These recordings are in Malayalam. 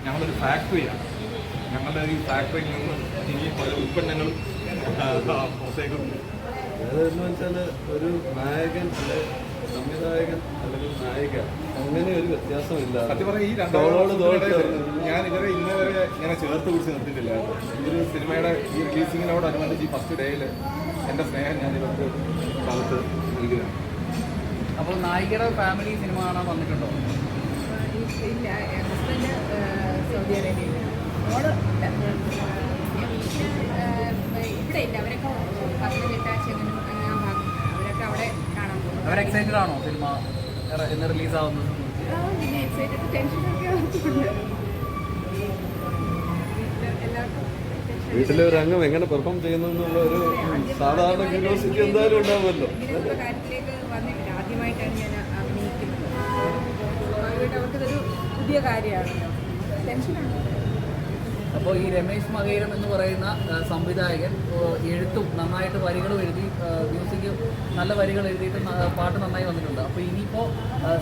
ഞങ്ങളൊരു ഫാക്ടറിയാണ്. ഞങ്ങളുടെ ഈ ഫാക്ടറിയിൽ നിന്ന് ഇനി പല ഉൽപ്പന്നങ്ങളും പുറത്തേക്കും. അതെന്ന് വെച്ചാൽ ഒരു നായകൻ അല്ലെ സംവിധായകൻ അല്ലെങ്കിൽ നായിക അങ്ങനെ ഒരു വ്യത്യാസമില്ല. സത്യം പറഞ്ഞാൽ ഈ ഞാൻ ഇവരെ ഇന്നേ വരെ ഇങ്ങനെ ചേർത്ത് പിടിച്ച് നിർത്തിയിട്ടില്ല. ഇതൊരു സിനിമയുടെ ഈ റിലീസിങ്ങിനോടനുബന്ധിച്ച് ഈ ഫസ്റ്റ് ഡേയിൽ എൻ്റെ സ്നേഹം ഞാൻ ഇവർക്ക് ഭാഗത്ത് നൽകുകയാണ്. അപ്പോൾ നായികയുടെ ഫാമിലി സിനിമ കാണാൻ വന്നിട്ടുണ്ടോ? ഇല്ല, ഹസ്ബൻഡ് സൗദി അറേബ്യയിലാണ്. മോള് ഇവിടെ ഇല്ല, അവരൊക്കെ പത്തനംതിട്ട ചെങ്ങന്നൂർ ആ ഭാഗം, അവരൊക്കെ അവിടെ കാണാൻ പോകും. അവർ എക്സൈറ്റഡ് ആണോ സിനിമ എന്ന് റിലീസാവുന്നത്? പിന്നെ എക്സൈറ്റഡ് ടെൻഷനൊക്കെ ഉണ്ട് എല്ലാവർക്കും. വീട്ടിലെ ഒരു അംഗം എങ്ങനെ പെർഫോം ചെയ്യുന്നു എന്നുള്ള ഒരു സാധാരണ ക്യൂരിയോസിറ്റി എന്തായാലും ഉണ്ടാവുമല്ലോ. ഇങ്ങനെയുള്ള കാര്യത്തിലേക്ക് വന്നിട്ടില്ല, ആദ്യമായിട്ടാണ് ഞാൻ അഭിനയിക്കുന്നത്. സ്വാഭാവികമായിട്ട് അവർക്കിതൊരു പുതിയ കാര്യമാണ്, ടെൻഷനാണ്. അപ്പോൾ ഈ രമേശ് മകേരം എന്ന് പറയുന്ന സംവിധായകൻ എഴുത്തും നന്നായിട്ട് വരികളും എഴുതി, മ്യൂസിക് നല്ല വരികൾ എഴുതിയിട്ട് പാട്ട് നന്നായി വന്നിട്ടുണ്ട്. അപ്പോൾ ഇനിയിപ്പോൾ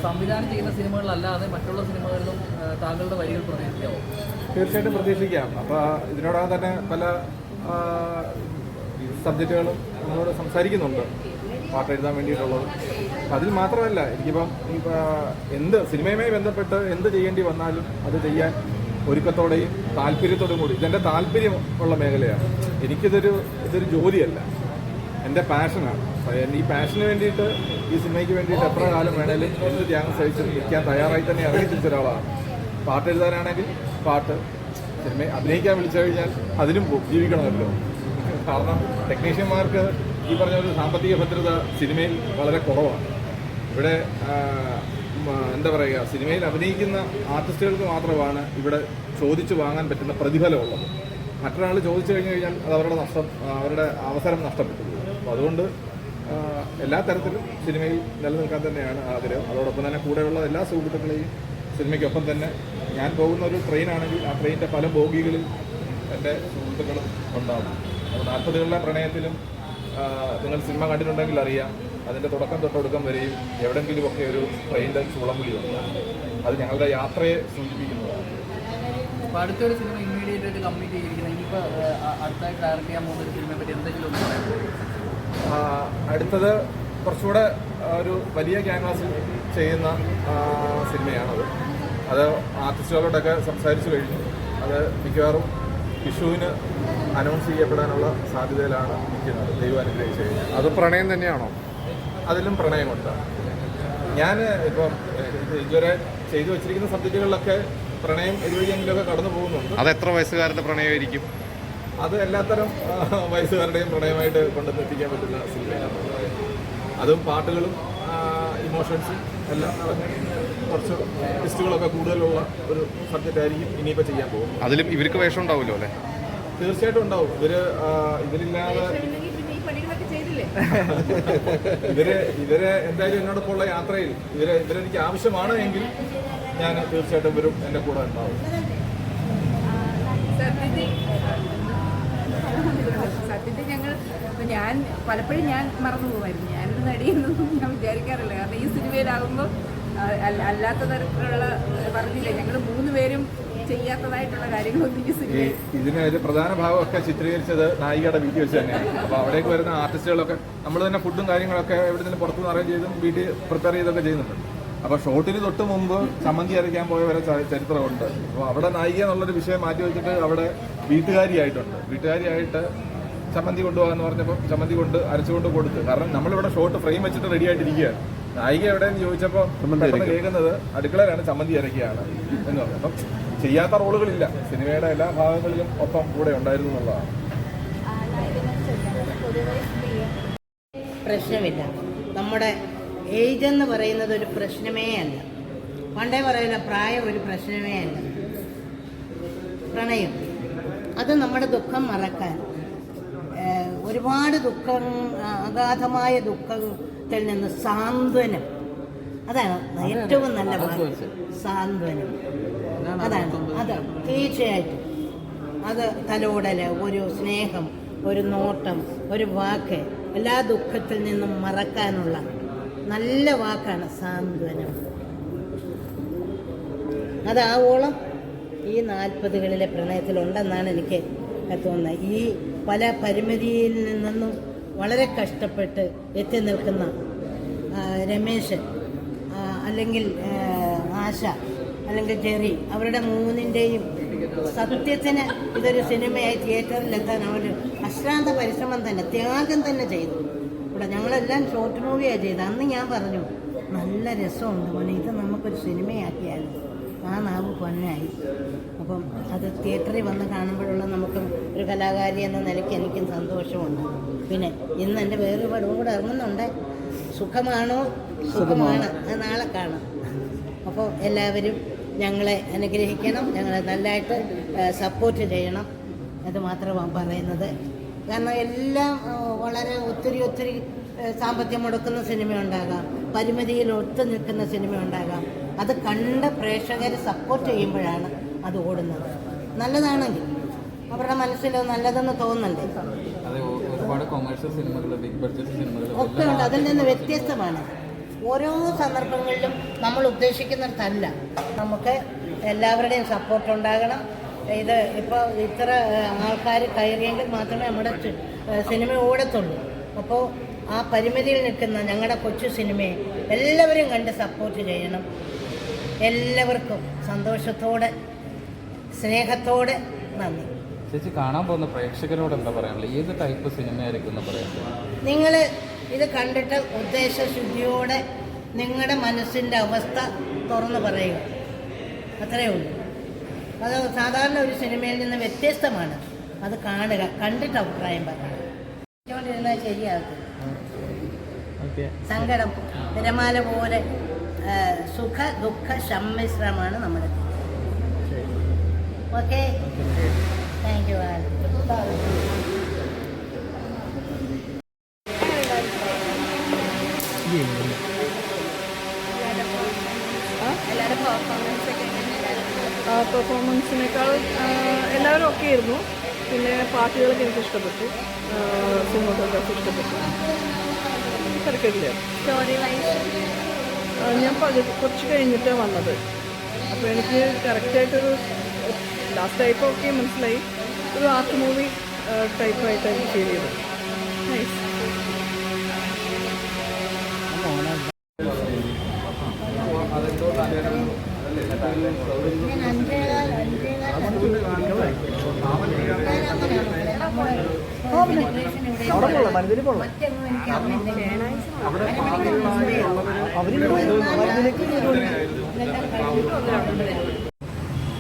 സംവിധാനം ചെയ്യുന്ന സിനിമകളിലല്ലാതെ മറ്റുള്ള സിനിമകളിലും താങ്കളുടെ വരികൾ പ്രതീക്ഷിക്കാമോ? തീർച്ചയായിട്ടും പ്രതീക്ഷിക്കാം. അപ്പോൾ ഇതിനോടകം തന്നെ പല സബ്ജക്റ്റുകളും നമ്മളോട് സംസാരിക്കുന്നുണ്ട് പാട്ട് എഴുതാൻ വേണ്ടിയിട്ടുള്ളത്. അതിൽ മാത്രമല്ല, എനിക്കിപ്പം എന്ത് സിനിമയുമായി ബന്ധപ്പെട്ട് എന്ത് ചെയ്യേണ്ടി വന്നാലും അത് ചെയ്യാൻ ഒരുക്കത്തോടെയും താല്പര്യത്തോടും കൂടി. ഇതെൻ്റെ താല്പര്യം ഉള്ള മേഖലയാണ്. ഇതൊരു ജോലിയല്ല, എൻ്റെ പാഷനാണ്. ഈ പാഷന് വേണ്ടിയിട്ട് ഈ സിനിമയ്ക്ക് വേണ്ടിയിട്ട് എത്ര കാലം വേണേലും എന്ത് ത്യാഗം സഹിച്ച് നിൽക്കാൻ തയ്യാറായി തന്നെ ഇറങ്ങി തിരിച്ച ഒരാളാണ്. പാട്ട് എഴുതാനാണെങ്കിൽ പാട്ട്, സിനിമ അഭിനയിക്കാൻ വിളിച്ചു കഴിഞ്ഞാൽ അതിനും ജീവിക്കണമല്ലോ. കാരണം ടെക്നീഷ്യന്മാർക്ക് ഈ പറഞ്ഞ ഒരു സാമ്പത്തിക ഭദ്രത സിനിമയിൽ വളരെ കുറവാണ്. ഇവിടെ എന്താ പറയുക, സിനിമയിൽ അഭിനയിക്കുന്ന ആർട്ടിസ്റ്റുകൾക്ക് മാത്രമാണ് ഇവിടെ ചോദിച്ചു വാങ്ങാൻ പറ്റുന്ന പ്രതിഫലമുള്ളത്. മറ്റൊരാൾ ചോദിച്ചു കഴിഞ്ഞാൽ അത് അവരുടെ അവസരം നഷ്ടപ്പെട്ടു പോകും. അപ്പോൾ അതുകൊണ്ട് എല്ലാ തരത്തിലും സിനിമയിൽ നിലനിൽക്കാൻ തന്നെയാണ് ആഗ്രഹം. അതോടൊപ്പം തന്നെ കൂടെയുള്ള എല്ലാ സുഹൃത്തുക്കളെയും സിനിമയ്ക്കൊപ്പം തന്നെ, ഞാൻ പോകുന്ന ഒരു ട്രെയിനാണെങ്കിൽ ആ ട്രെയിനിൻ്റെ പല ബോഗികളിൽ എൻ്റെ സുഹൃത്തുക്കളും ഉണ്ടാകും. അപ്പോൾ 40കളുടെ പ്രണയത്തിലും നിങ്ങൾ സിനിമ കണ്ടിട്ടുണ്ടെങ്കിൽ അറിയാം, അതിൻ്റെ തുടക്കം തൊട്ടൊടുക്കം വരെയും എവിടെയെങ്കിലുമൊക്കെ ഒരു ട്രെയിനിൻ്റെ ചൂളംവിളിയുണ്ട്. അത് ഞങ്ങളുടെ യാത്രയെ സൂചിപ്പിക്കുന്നതാണ്. അപ്പോൾ അടുത്തൊരു സിനിമ ഇമ്മീഡിയറ്റ് ആയിട്ട് കംപ്ലീറ്റ് ചെയ്തിരിക്കുന്നത്, ഇനിയിപ്പോൾ അടുത്തായിട്ട് ഡയറക്റ്റ് ചെയ്യാൻ പോകുന്ന ഒരു സിനിമയെ പറ്റി എന്തെങ്കിലും ഒന്ന് പറയാം? അടുത്തത് കുറച്ചുകൂടെ ഒരു വലിയ ക്യാൻവാസിൽ ചെയ്യുന്ന സിനിമയാണത്. അത് ആർട്ടിസ്റ്റുകളോടൊക്കെ സംസാരിച്ചു കഴിഞ്ഞു. അത് മിക്കവാറും വിഷുവിന് അനൗൺസ് ചെയ്യപ്പെടാനുള്ള സാധ്യതയിലാണ് നിൽക്കുന്നത്, ദൈവം അനുഗ്രഹിച്ചു കഴിഞ്ഞാൽ. അത് പ്രണയം തന്നെയാണോ? അതിലും പ്രണയമുണ്ട്. ഞാൻ ഇപ്പം ഇതുവരെ ചെയ്തു വെച്ചിരിക്കുന്ന സബ്ജക്റ്റുകളിലൊക്കെ പ്രണയം ഇതുവഴിയെങ്കിലുമൊക്കെ കടന്നു പോകുന്നുണ്ട്. അത് എത്ര വയസ്സുകാരുടെ പ്രണയമായിരിക്കും? അത് എല്ലാത്തരം വയസ്സുകാരുടെയും പ്രണയമായിട്ട് കൊണ്ടുവന്നെത്തിക്കാൻ പറ്റുന്ന സിനിമയാണ്. അതും പാട്ടുകളും ഇമോഷൻസും എല്ലാം കുറച്ച് ടെസ്റ്റുകളൊക്കെ കൂടുതലുള്ള ഒരു സബ്ജക്റ്റ് ആയിരിക്കും ഇനിയിപ്പോൾ ചെയ്യാൻ പോകും. അതിലും ഇവർക്ക് വേഷം ഉണ്ടാവുമല്ലോ അല്ലേ? തീർച്ചയായിട്ടും ഉണ്ടാവും. ഇവരില്ലാതെ ഇവരെ എന്തായാലും എന്നോടൊപ്പമുള്ള യാത്രയിൽ ഇവരെനിക്ക് ആവശ്യമാണ് എങ്കിൽ ഞാൻ തീർച്ചയായിട്ടും ഇവരും എൻ്റെ കൂടെ ഉണ്ടാവും. സത്യത്തിൽ ഞാൻ പലപ്പോഴും മറന്നു പോകുമായിരുന്നു. ഞാനൊരു നടിയെന്നൊന്നും ഞാൻ വിചാരിക്കാറില്ല. കാരണം ഈ സിനിമയിലാകുമ്പോൾ അല്ലാത്ത തരത്തിലുള്ള പറഞ്ഞില്ലേ, ഞങ്ങൾ 3 പേരും ചെയ്യാത്തതായിട്ടുള്ള കാര്യങ്ങളൊന്നും ഈ സിനിമയിൽ. ഇതിന് ഒരു പ്രധാന ഭാഗമൊക്കെ ചിത്രീകരിച്ചത് നായികയുടെ വീട്ടിൽ വെച്ച് തന്നെയാണ്. അപ്പോൾ അവിടേക്ക് വരുന്ന ആർട്ടിസ്റ്റുകളൊക്കെ നമ്മൾ തന്നെ ഫുഡും കാര്യങ്ങളൊക്കെ എവിടെ നിന്ന് പുറത്തുനിന്ന് അറേഞ്ച് ചെയ്തും വീട്ടിൽ പ്രിപ്പയർ ചെയ്തൊക്കെ ചെയ്യുന്നുണ്ട്. അപ്പോൾ ഷോട്ടിന് തൊട്ട് മുമ്പ് ചമ്മന്തി അരയ്ക്കാൻ പോയ വരെ ചരിത്രമുണ്ട്. അപ്പോൾ അവിടെ നായിക എന്നുള്ളൊരു വിഷയം മാറ്റി വെച്ചിട്ട് അവിടെ വീട്ടുകാരിയായിട്ട് ചമ്മന്തി കൊണ്ടുപോകാമെന്ന് പറഞ്ഞപ്പോൾ ചമ്മന്തി അരച്ചുകൊണ്ട് കൊടുത്ത്. കാരണം നമ്മളിവിടെ ഷോട്ട് ഫ്രെയിം വെച്ചിട്ട് റെഡി ആയിട്ടിരിക്കുകയാണ്. നായിക എവിടെയെന്ന് ചോദിച്ചപ്പോൾ പെട്ടെന്ന് കേൾക്കുന്നത് അടുക്കളയിലാണ് ചമ്മന്തി അരയ്ക്കുകയാണ് എന്ന് പറഞ്ഞു. അപ്പം ചെയ്യാത്ത റോളുകളില്ല, സിനിമയുടെ എല്ലാ ഭാഗങ്ങളിലും ഒപ്പം കൂടെ ഉണ്ടായിരുന്നു എന്നുള്ളതാണ്. പ്രശ്നമില്ല. നമ്മുടെ ഏജ് എന്ന് പറയുന്നത് ഒരു പ്രശ്നമേ അല്ല. പണ്ടേ പറയുന്ന പ്രായം ഒരു പ്രശ്നമേ അല്ല. പ്രണയം അത് നമ്മുടെ ദുഃഖം മറക്കാൻ, ഒരുപാട് ദുഃഖം, അഗാധമായ ദുഃഖത്തിൽ നിന്ന് സാന്ത്വനം, അതാണ് ഏറ്റവും നല്ല വാക്ക്. സാന്ത്വനം അത് തീർച്ചയായിട്ടും അത് തലോടൽ, ഒരു സ്നേഹം, ഒരു നോട്ടം, ഒരു വാക്ക്, എല്ലാ ദുഃഖത്തിൽ നിന്നും മറക്കാനുള്ള നല്ല വാക്കാണ് സാന്ത്വനം. അതാവോളം ഈ 40കളിലെ പ്രണയത്തിലുണ്ടെന്നാണ് എനിക്ക് തോന്നുന്നത്. ഈ പല പരിമിതിയിൽ നിന്നും വളരെ കഷ്ടപ്പെട്ട് എത്തി നിൽക്കുന്ന രമേശ്, അല്ലെങ്കിൽ ആശ, അല്ലെങ്കിൽ ജെറി, അവരുടെ മൂന്നിൻ്റെയും സത്യത്തിന് ഇതൊരു സിനിമയായി തിയേറ്ററിലെത്താൻ അവർ അശ്രാന്ത പരിശ്രമം തന്നെ, ത്യാഗം തന്നെ ചെയ്തു. ഇവിടെ ഞങ്ങളെല്ലാം ഷോർട്ട് മൂവിയാണ് ചെയ്തത്. അന്ന് ഞാൻ പറഞ്ഞു, നല്ല രസമുണ്ട് മോനെ, ഇത് നമുക്കൊരു സിനിമയാക്കിയാലും. ആ നാവ് പൊന്നായി. അപ്പം അത് തിയേറ്ററിൽ വന്ന് കാണുമ്പോഴുള്ള നമുക്ക് ഒരു കലാകാരി എന്ന നിലയ്ക്ക് എനിക്കും സന്തോഷമുണ്ട്. പിന്നെ ഇന്ന് എൻ്റെ വേറൊരു പടവും കൂടെ ഇറങ്ങുന്നുണ്ട്. സുഖമാണോ? സുഖമാണ്. അത് നാളെ കാണാം. അപ്പോൾ എല്ലാവരും ഞങ്ങളെ അനുഗ്രഹിക്കണം, ഞങ്ങളെ നല്ലതായിട്ട് സപ്പോർട്ട് ചെയ്യണം. അത് മാത്രമാണ് പറയുന്നത്. കാരണം എല്ലാം വളരെ ഒത്തിരി സാമ്പത്തികം മുടക്കുന്ന സിനിമ ഉണ്ടാകാം, പരിമിതിയിൽ ഒത്തു നിൽക്കുന്ന സിനിമ ഉണ്ടാകാം. അത് കണ്ട് പ്രേക്ഷകർ സപ്പോർട്ട് ചെയ്യുമ്പോഴാണ് അത് ഓടുന്നത്. നല്ലതാണെങ്കിൽ അവരുടെ മനസ്സിൽ നല്ലതെന്ന് തോന്നുന്നുണ്ട്. ഒരുപാട് കൊമേഴ്ഷ്യൽ സിനിമകൾ, ബിഗ് ബഡ്ജറ്റ് സിനിമകൾ ഒക്കെ ഉണ്ട്. അതിൽ നിന്ന് വ്യത്യസ്തമാണ്. ഓരോ സന്ദർഭങ്ങളിലും നമ്മൾ ഉദ്ദേശിക്കുന്നിടത്തല്ല. നമുക്ക് എല്ലാവരുടെയും സപ്പോർട്ട് ഉണ്ടാകണം. ഇത് ഇപ്പോൾ ഇത്ര ആൾക്കാർ കയറിയെങ്കിൽ മാത്രമേ നമ്മുടെ സിനിമ ഓടത്തുള്ളൂ. അപ്പോൾ ആ പരിമിതിയിൽ നിൽക്കുന്ന ഞങ്ങളുടെ കൊച്ചു സിനിമയെ എല്ലാവരും കണ്ട് സപ്പോർട്ട് ചെയ്യണം. എല്ലാവർക്കും സന്തോഷത്തോടെ, സ്നേഹത്തോടെ നന്ദി. ചേച്ചി, കാണാൻ പോകുന്ന പ്രേക്ഷകരോട് എന്താ പറയാനുള്ളത്? ഏത് ടൈപ്പ് സിനിമയായിരിക്കും എന്ന് പറയാൻ? നിങ്ങൾ ഇത് കണ്ടിട്ട് ഉദ്ദേശശുദ്ധിയോടെ നിങ്ങളുടെ മനസ്സിൻ്റെ അവസ്ഥ തുറന്നു പറയുക, അത്രയേ ഉള്ളൂ. അത് സാധാരണ ഒരു സിനിമയിൽ നിന്ന് വ്യത്യസ്തമാണ്. അത് കാണുക, കണ്ടിട്ട് അഭിപ്രായം പറയണം. ിരുന്നാൽ ശരിയാകും. സങ്കടം തിരമാല പോലെ സുഖ ദുഃഖ സമ്മിശ്രമാണ് നമ്മുടെ. Okay, thank you. എല്ലാവരും പെർഫോമൻസ് ഒക്കെ എങ്ങനെയുണ്ടായിരുന്നു? പെർഫോമൻസിനേക്കാൾ എല്ലാവരും ഒക്കെ ആയിരുന്നു. പിന്നെ പാട്ടുകളൊക്കെ എനിക്ക് ഇഷ്ടപ്പെട്ടു, സിനിമകളൊക്കെ ഇഷ്ടപ്പെട്ടു. തിരക്കില്ല. സ്റ്റോറി വൈസ് ഞാൻ കുറച്ച് കഴിഞ്ഞിട്ടാണ് വന്നത്. അപ്പോൾ എനിക്ക് കറക്റ്റായിട്ടൊരു ലാസ്റ്റ് ടൈപ്പൊക്കെ മനസ്സിലായി. ഒരു ആർട്ട് മൂവി ടൈപ്പായിട്ടാണ് എനിക്ക് ഫീൽ ചെയ്തത്. നൈസ്.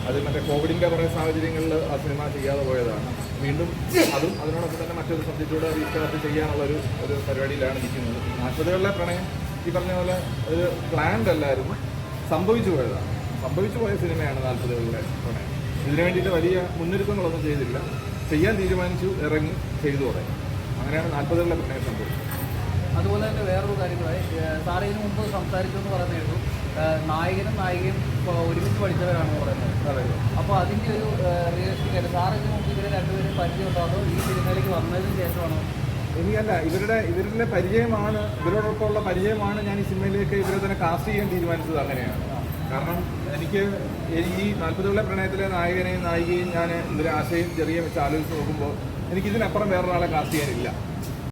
അത് മറ്റേ കോവിഡിൻ്റെ കുറേ സാഹചര്യങ്ങളിൽ ആ സിനിമ ചെയ്യാതെ പോയതാണ്. വീണ്ടും അതും അതിനോടൊപ്പം തന്നെ മറ്റൊരു സബ്ജക്റ്റൂടെ റീസ്റ്റാർട്ട് ചെയ്യാനുള്ളൊരു പരിപാടിയിലാണ് ഇരിക്കുന്നത്. 40കളിലെ പ്രണയം ഈ പറഞ്ഞ പോലെ ഒരു പ്ലാൻഡ് അല്ലായിരുന്നു, സംഭവിച്ചു പോയതാണ്. സംഭവിച്ചു പോയ സിനിമയാണ് 40കളിലെ പ്രണയം. ഇതിനു വേണ്ടിയിട്ട് വലിയ മുന്നൊരുക്കങ്ങളൊന്നും ചെയ്തില്ല, ചെയ്യാൻ തീരുമാനിച്ചു, ഇറങ്ങി, ചെയ്തു തുടങ്ങി. അങ്ങനെയാണ് 40കളിലെ പ്രണയം സംഭവിച്ചത്. അതുപോലെ തന്നെ വേറൊരു കാര്യങ്ങളായി സാറ് ഇതിനു മുമ്പ് സംസാരിച്ചു എന്ന് പറയുന്നത് നായകനും നായികയും ഒരുമിച്ച് പഠിച്ചവരാണെന്ന് പറയുന്നത്. അതെ. അപ്പോൾ അതിൻ്റെ ഒരു റിയലിസ്റ്റിക് ആയിട്ട് സാറ് ഇതിനു മുമ്പ് ഇവരെ രണ്ടുപേരും പരിചയമുണ്ടോ, അതോ ഈ സിനിമയിലേക്ക് വന്നതിന് ശേഷമാണോ? എനിക്കല്ല, ഇവരുടെ പരിചയമാണ്, ഇവരോടൊപ്പമുള്ള പരിചയമാണ് ഞാൻ ഈ സിനിമയിലേക്ക് ഇവരെ തന്നെ കാസ്റ്റ് ചെയ്യാൻ തീരുമാനിച്ചത്. അങ്ങനെയാണ്. കാരണം എനിക്ക് ഈ 40കളിലെ പ്രണയത്തിലെ നായകനെയും നായികയും ഞാൻ ഇവരെ ആശയും ചെറിയ വെച്ച് ആലോചിച്ച് നോക്കുമ്പോൾ എനിക്കിതിനപ്പുറം വേറൊരാളെ കാസ്റ്റ് ചെയ്യാനില്ല.